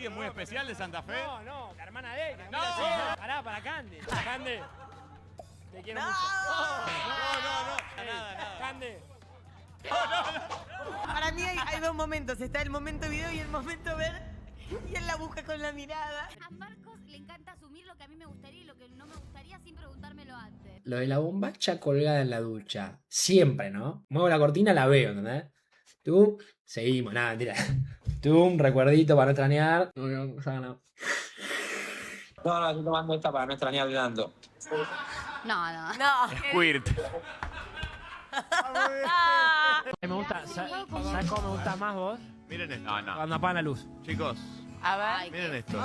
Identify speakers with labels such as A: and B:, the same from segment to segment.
A: alguien muy especial de Santa Fe?
B: No, la hermana de él.
A: No.
B: Pará, para Cande. Cande, te quiero mucho.
A: No, nada.
B: Cande.
C: Para mí hay dos momentos. Está el momento video y el momento ver. Y él la busca con la mirada.
D: A Marcos le encanta asumir lo que a mí me gustaría y lo que no me gustaría sin preguntármelo antes.
E: Lo de la bombacha colgada en la ducha. Siempre, ¿no? Muevo la cortina, la veo, ¿entendés? Tú, seguimos, nada, mentira. Tú, un recuerdito para no extrañar. No, estoy tomando esta para no extrañar Nando.
D: No.
C: No.
A: Squirt.
B: A mí me gusta, ¿sabes cómo me gusta más vos?
A: Miren esto. No.
B: Cuando apagan la luz.
A: Chicos,
C: A ver.
A: miren esto.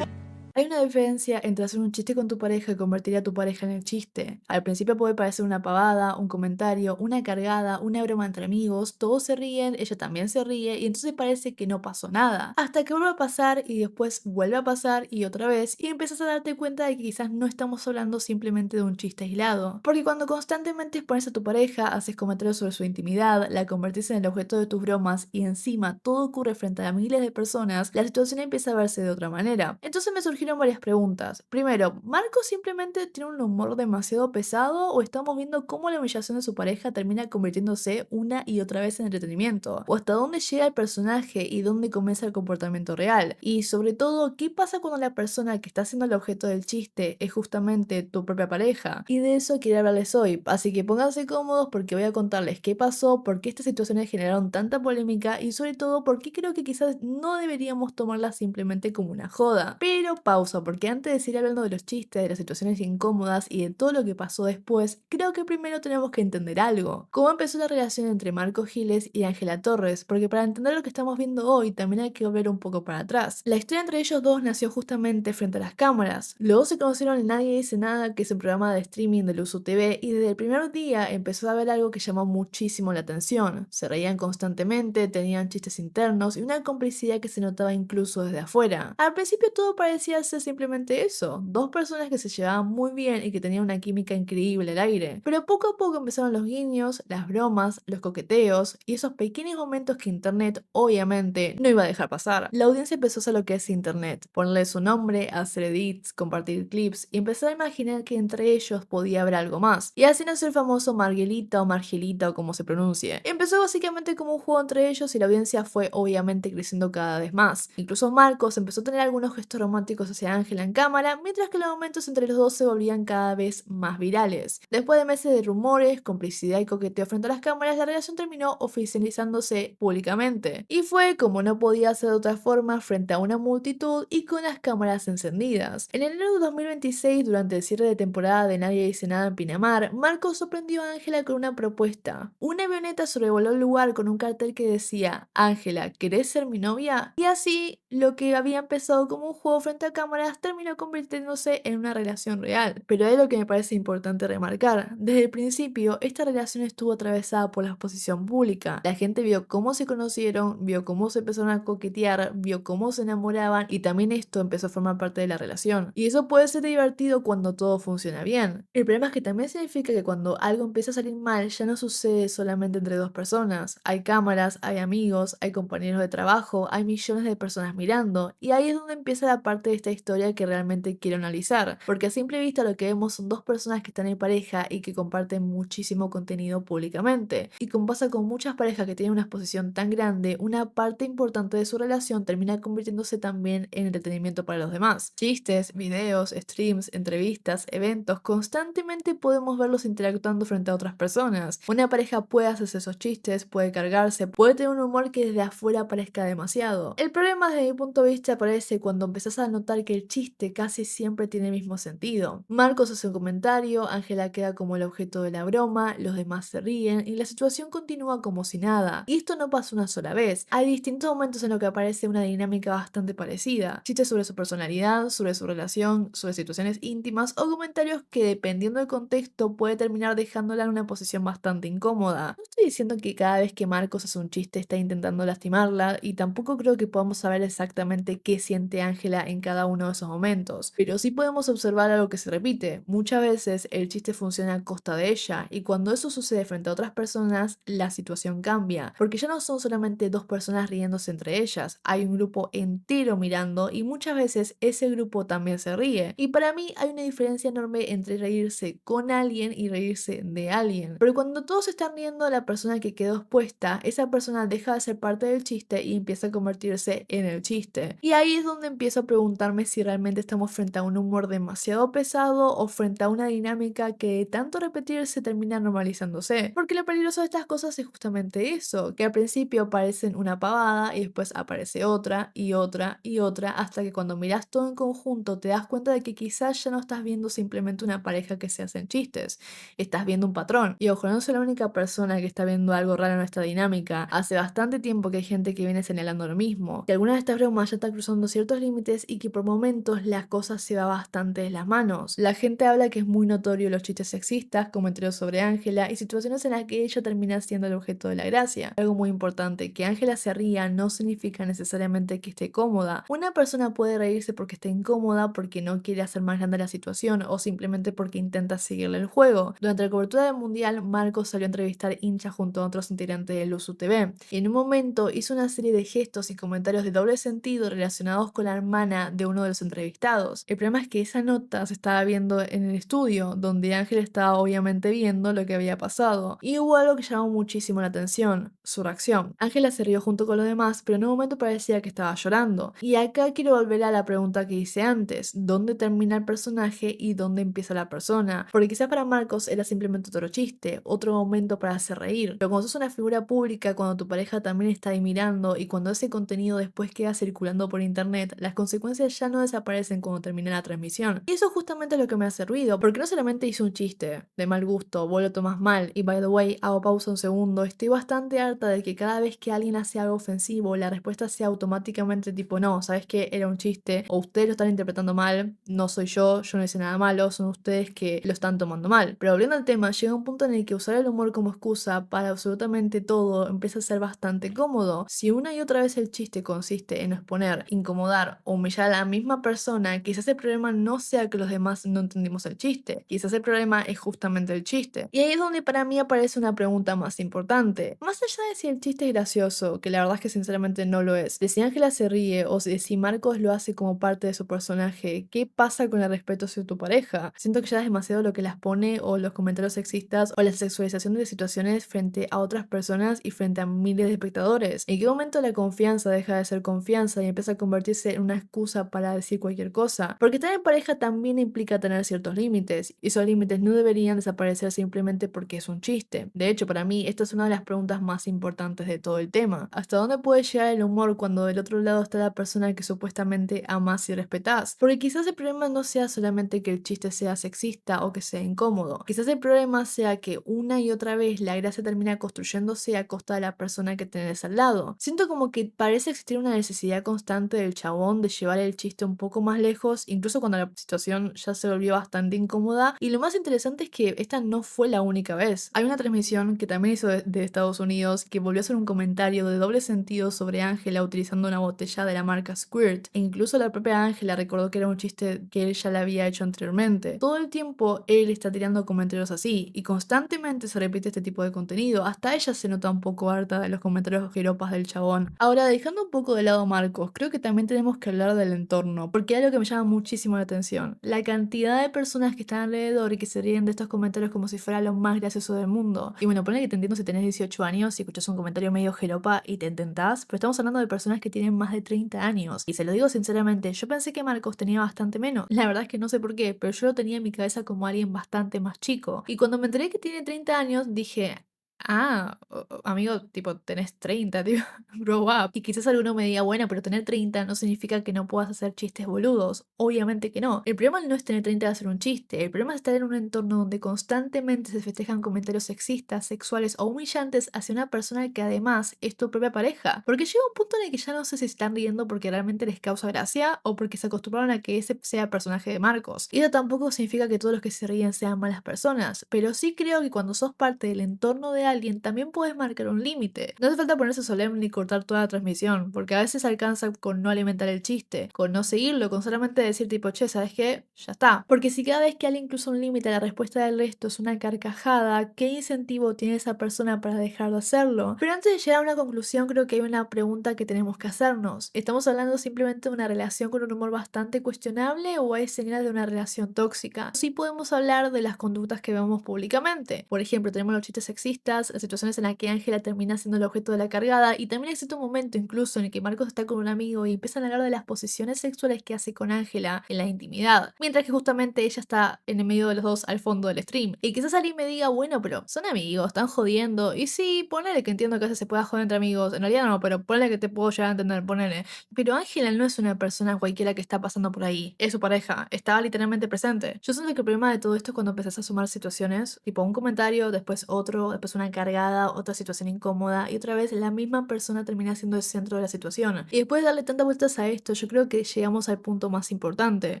F: Hay una diferencia entre hacer un chiste con tu pareja y convertir a tu pareja en el chiste. Al principio puede parecer una pavada, un comentario, una cargada, una broma entre amigos, todos se ríen, ella también se ríe y entonces parece que no pasó nada. Hasta que vuelve a pasar y después vuelve a pasar y otra vez y empiezas a darte cuenta de que quizás no estamos hablando simplemente de un chiste aislado. Porque cuando constantemente expones a tu pareja, haces comentarios sobre su intimidad, la convertís en el objeto de tus bromas y encima todo ocurre frente a miles de personas, la situación empieza a verse de otra manera. Entonces me surgieron varias preguntas. Primero, ¿Marco simplemente tiene un humor demasiado pesado o estamos viendo cómo la humillación de su pareja termina convirtiéndose una y otra vez en entretenimiento? ¿O hasta dónde llega el personaje y dónde comienza el comportamiento real? Y sobre todo, ¿qué pasa cuando la persona que está siendo el objeto del chiste es justamente tu propia pareja? Y de eso quiero hablarles hoy, así que pónganse cómodos porque voy a contarles qué pasó, por qué estas situaciones generaron tanta polémica y sobre todo por qué creo que quizás no deberíamos tomarlas simplemente como una joda. Pero pausa, porque antes de seguir hablando de los chistes, de las situaciones incómodas y de todo lo que pasó después, creo que primero tenemos que entender algo. ¿Cómo empezó la relación entre Marco Giles y Ángela Torres? Porque para entender lo que estamos viendo hoy también hay que volver un poco para atrás. La historia entre ellos dos nació justamente frente a las cámaras. Luego se conocieron en Nadie Dice Nada, que es un programa de streaming de Luzu TV, y desde el primer día empezó a haber algo que llamó muchísimo la atención. Se reían constantemente, tenían chistes internos y una complicidad que se notaba incluso desde afuera. Al principio todo parecía ser simplemente eso, dos personas que se llevaban muy bien y que tenían una química increíble al aire. Pero poco a poco empezaron los guiños, las bromas, los coqueteos y esos pequeños momentos que internet obviamente no iba a dejar pasar. La audiencia empezó a hacer lo que es internet, ponerle su nombre, hacer edits, compartir clips y empezar a imaginar que entre ellos podía haber algo más. Y así nació el famoso Marguelita o Margelita o como se pronuncie. Empezó básicamente como un juego entre ellos y la audiencia fue obviamente creciendo cada vez más. Incluso Marcos empezó a tener algunos gestos románticos hacia Ángela en cámara, mientras que los momentos entre los dos se volvían cada vez más virales. Después de meses de rumores, complicidad y coqueteo frente a las cámaras, la relación terminó oficializándose públicamente. Y fue como no podía ser de otra forma frente a una multitud y con las cámaras encendidas. En enero de 2026, durante el cierre de temporada de Nadie Dice Nada en Pinamar, Marcos sorprendió a Ángela con una propuesta. Una avioneta sobrevoló el lugar con un cartel que decía: Ángela, ¿querés ser mi novia? Y así, lo que había empezado como un juego frente a cámaras terminó convirtiéndose en una relación real. Pero es lo que me parece importante remarcar. Desde el principio, esta relación estuvo atravesada por la exposición pública. La gente vio cómo se conocieron, vio cómo se empezaron a coquetear, vio cómo se enamoraban y también esto empezó a formar parte de la relación. Y eso puede ser divertido cuando todo funciona bien. El problema es que también significa que cuando algo empieza a salir mal, ya no sucede solamente entre dos personas. Hay cámaras, hay amigos, hay compañeros de trabajo, hay millones de personas mirando. Y ahí es donde empieza la parte de esta historia que realmente quiero analizar. Porque a simple vista lo que vemos son dos personas que están en pareja y que comparten muchísimo contenido públicamente. Y como pasa con muchas parejas que tienen una exposición tan grande, una parte importante de su relación termina convirtiéndose también en entretenimiento para los demás. Chistes, videos, streams, entrevistas, eventos, constantemente podemos verlos interactuando frente a otras personas. Una pareja puede hacerse esos chistes, puede cargarse, puede tener un humor que desde afuera parezca demasiado. El problema desde mi punto de vista aparece cuando empezás a notar que el chiste casi siempre tiene el mismo sentido. Marcos hace un comentario, Ángela queda como el objeto de la broma, los demás se ríen y la situación continúa como si nada. Y esto no pasa una sola vez. Hay distintos momentos en los que aparece una dinámica bastante parecida. Chistes sobre su personalidad, sobre su relación, sobre situaciones íntimas o comentarios que dependiendo del contexto puede terminar dejándola en una posición bastante incómoda. No estoy diciendo que cada vez que Marcos hace un chiste está intentando lastimarla y tampoco creo que podamos saber exactamente qué siente Ángela en cada uno de esos momentos. Pero sí podemos observar algo que se repite. Muchas veces el chiste funciona a costa de ella, y cuando eso sucede frente a otras personas, la situación cambia, porque ya no son solamente dos personas riéndose entre ellas, hay un grupo entero mirando y muchas veces ese grupo también se ríe. Y para mí hay una diferencia enorme entre reírse con alguien y reírse de alguien. Pero cuando todos están riendo de la persona que quedó expuesta, esa persona deja de ser parte del chiste y empieza a convertirse en el chiste. Y ahí es donde empiezo a preguntarme si realmente estamos frente a un humor demasiado pesado o frente a una dinámica que de tanto repetir se termina normalizándose. Porque lo peligroso de estas cosas es justamente eso, que al principio parecen una pavada y después aparece otra y otra y otra, hasta que cuando miras todo en conjunto te das cuenta de que quizás ya no estás viendo simplemente una pareja que se hacen chistes, estás viendo un patrón. Y ojo, no soy la única persona que está viendo algo raro en esta dinámica. Hace bastante tiempo que hay gente que viene señalando lo mismo, que algunas de estas bromas ya están cruzando ciertos límites y que por momentos las cosas se va bastante de las manos. La gente habla que es muy notorio los chistes sexistas, comentarios sobre Ángela y situaciones en las que ella termina siendo el objeto de la gracia. Algo muy importante, que Ángela se ría no significa necesariamente que esté cómoda. Una persona puede reírse porque está incómoda, porque no quiere hacer más grande la situación o simplemente porque intenta seguirle el juego. Durante la cobertura del mundial, Marcos salió a entrevistar hinchas junto a otros integrantes de Luzu TV y en un momento hizo una serie de gestos y comentarios de doble sentido relacionados con la hermana de uno de los entrevistados. El problema es que esa nota se estaba viendo en el estudio, donde Ángela estaba obviamente viendo lo que había pasado, y hubo algo que llamó muchísimo la atención: su reacción. Ángela se rió junto con los demás, pero en un momento parecía que estaba llorando. Y acá quiero volver a la pregunta que hice antes: ¿dónde termina el personaje y dónde empieza la persona? Porque quizás para Marcos era simplemente otro chiste, otro momento para hacer reír, pero cuando sos una figura pública, cuando tu pareja también está ahí mirando y cuando ese contenido después queda circulando por internet, las consecuencias ya no desaparecen cuando termina la transmisión. Y eso justamente es lo que me hace ruido, porque no solamente hizo un chiste de mal gusto, vos lo tomás mal, y by the way, hago pausa un segundo, estoy bastante harta de que cada vez que alguien hace algo ofensivo, la respuesta sea automáticamente tipo: no, ¿sabes qué? Era un chiste, o ustedes lo están interpretando mal, no soy yo no hice nada malo, son ustedes que lo están tomando mal. Pero volviendo al tema, llega un punto en el que usar el humor como excusa para absolutamente todo empieza a ser bastante cómodo. Si una y otra vez el chiste consiste en exponer, incomodar o humillar a la misma persona, quizás el problema no sea que los demás no entendimos el chiste, quizás el problema es justamente el chiste. Y ahí es donde para mí aparece una pregunta más importante. Más allá de si el chiste es gracioso, que la verdad es que sinceramente no lo es, de si Ángela se ríe o de si Marcos lo hace como parte de su personaje, ¿qué pasa con el respeto hacia tu pareja? Siento que ya es demasiado lo que las pone, o los comentarios sexistas, o la sexualización de situaciones frente a otras personas y frente a miles de espectadores. ¿En qué momento la confianza deja de ser confianza y empieza a convertirse en una excusa para decir cualquier cosa? Porque estar en pareja también implica tener ciertos límites, y esos límites no deberían desaparecer simplemente porque es un chiste. De hecho, para mí, esta es una de las preguntas más importantes de todo el tema. ¿Hasta dónde puede llegar el humor cuando del otro lado está la persona que supuestamente amas y respetás? Porque quizás el problema no sea solamente que el chiste sea sexista o que sea incómodo. Quizás el problema sea que una y otra vez la gracia termina construyéndose a costa de la persona que tenés al lado. Siento como que parece existir una necesidad constante del chabón de llevar el chiste un poco más lejos, incluso cuando la situación ya se volvió bastante incómoda. Y lo más interesante es que esta no fue la única vez. Hay una transmisión que también hizo de Estados Unidos que volvió a hacer un comentario de doble sentido sobre Ángela utilizando una botella de la marca Squirt, e incluso la propia Ángela recordó que era un chiste que él ya le había hecho anteriormente. Todo el tiempo él está tirando comentarios así y constantemente se repite este tipo de contenido. Hasta ella se nota un poco harta de los comentarios jeropas del chabón. Ahora, dejando un poco de lado a Marcos, creo que también tenemos que hablar del entorno, porque hay algo que me llama muchísimo la atención: la cantidad de personas que están alrededor y que se ríen de estos comentarios como si fuera lo más gracioso del mundo. Y bueno, ponle que te entiendo si tenés 18 años y escuchas un comentario medio jeropa y te intentás, pero estamos hablando de personas que tienen más de 30 años. Y se lo digo sinceramente, yo pensé que Marcos tenía bastante menos. La verdad es que no sé por qué, pero yo lo tenía en mi cabeza como alguien bastante más chico. Y cuando me enteré que tiene 30 años, dije: ah, amigo, tipo, tenés 30, tío, grow up. Y quizás alguno me diga: bueno, pero tener 30 no significa que no puedas hacer chistes boludos. Obviamente que no. El problema no es tener 30 de hacer un chiste. El problema es estar en un entorno donde constantemente se festejan comentarios sexistas, sexuales o humillantes hacia una persona que además es tu propia pareja. Porque llega un punto en el que ya no sé si se están riendo porque realmente les causa gracia o porque se acostumbraron a que ese sea el personaje de Marcos. Y eso tampoco significa que todos los que se ríen sean malas personas, pero sí creo que cuando sos parte del entorno de alguien, también puedes marcar un límite. No hace falta ponerse solemne y cortar toda la transmisión, porque a veces alcanza con no alimentar el chiste, con no seguirlo, con solamente decir tipo, che, ¿sabes qué? Ya está. Porque si cada vez que alguien cruza un límite la respuesta del resto es una carcajada, ¿qué incentivo tiene esa persona para dejar de hacerlo? Pero antes de llegar a una conclusión, creo que hay una pregunta que tenemos que hacernos. ¿Estamos hablando simplemente de una relación con un humor bastante cuestionable o hay señales de una relación tóxica? Sí podemos hablar de las conductas que vemos públicamente. Por ejemplo, tenemos los chistes sexistas, las situaciones en las que Ángela termina siendo el objeto de la cargada y también existe un momento incluso en el que Marcos está con un amigo y empiezan a hablar de las posiciones sexuales que hace con Ángela en la intimidad, mientras que justamente ella está en el medio de los dos al fondo del stream. Y quizás alguien me diga, bueno, pero son amigos, están jodiendo. Y sí, ponele que entiendo que a veces se pueda joder entre amigos. En realidad no, pero ponele que te puedo llegar a entender, ponele. Pero Ángela no es una persona cualquiera que está pasando por ahí. Es su pareja. Estaba literalmente presente. Yo siento que el problema de todo esto es cuando empezás a sumar situaciones, tipo un comentario, después otro, después una cargada, otra situación incómoda y otra vez la misma persona termina siendo el centro de la situación. Y después de darle tantas vueltas a esto, yo creo que llegamos al punto más importante.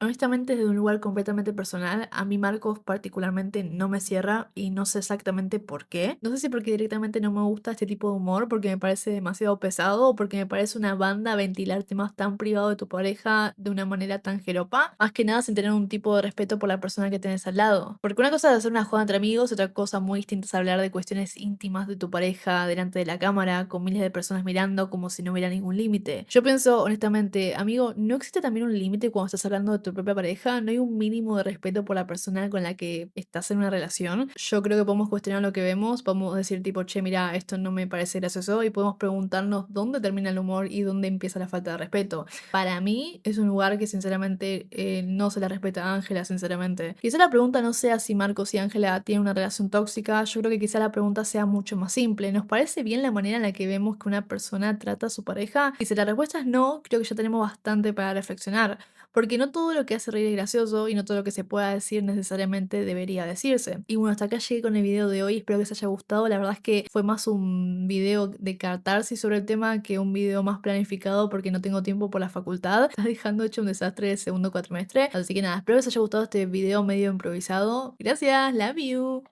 F: Honestamente, desde un lugar completamente personal, a mí Marcos particularmente no me cierra y no sé exactamente por qué. No sé si porque directamente no me gusta este tipo de humor, porque me parece demasiado pesado o porque me parece una banda ventilar temas tan privados de tu pareja de una manera tan jeropa, más que nada sin tener un tipo de respeto por la persona que tenés al lado. Porque una cosa es hacer una joda entre amigos, otra cosa muy distinta es hablar de cuestiones íntimas de tu pareja delante de la cámara, con miles de personas mirando como si no hubiera ningún límite. Yo pienso honestamente, amigo, ¿no existe también un límite cuando estás hablando de tu propia pareja? ¿No hay un mínimo de respeto por la persona con la que estás en una relación? Yo creo que podemos cuestionar lo que vemos, podemos decir tipo, che, mira, esto no me parece gracioso y podemos preguntarnos dónde termina el humor y dónde empieza la falta de respeto. Para mí es un lugar que sinceramente no se la respeta a Ángela, sinceramente. Quizá la pregunta no sea si Marcos y Ángela tienen una relación tóxica, yo creo que quizá la pregunta sea mucho más simple. ¿Nos parece bien la manera en la que vemos que una persona trata a su pareja? Y si la respuesta es no, creo que ya tenemos bastante para reflexionar. Porque no todo lo que hace reír es gracioso y no todo lo que se pueda decir necesariamente debería decirse. Y bueno, hasta acá llegué con el video de hoy, espero que os haya gustado. La verdad es que fue más un video de catarsis sobre el tema que un video más planificado porque no tengo tiempo por la facultad. Está dejando hecho un desastre el segundo cuatrimestre. Así que nada, espero que os haya gustado este video medio improvisado. Gracias, love you.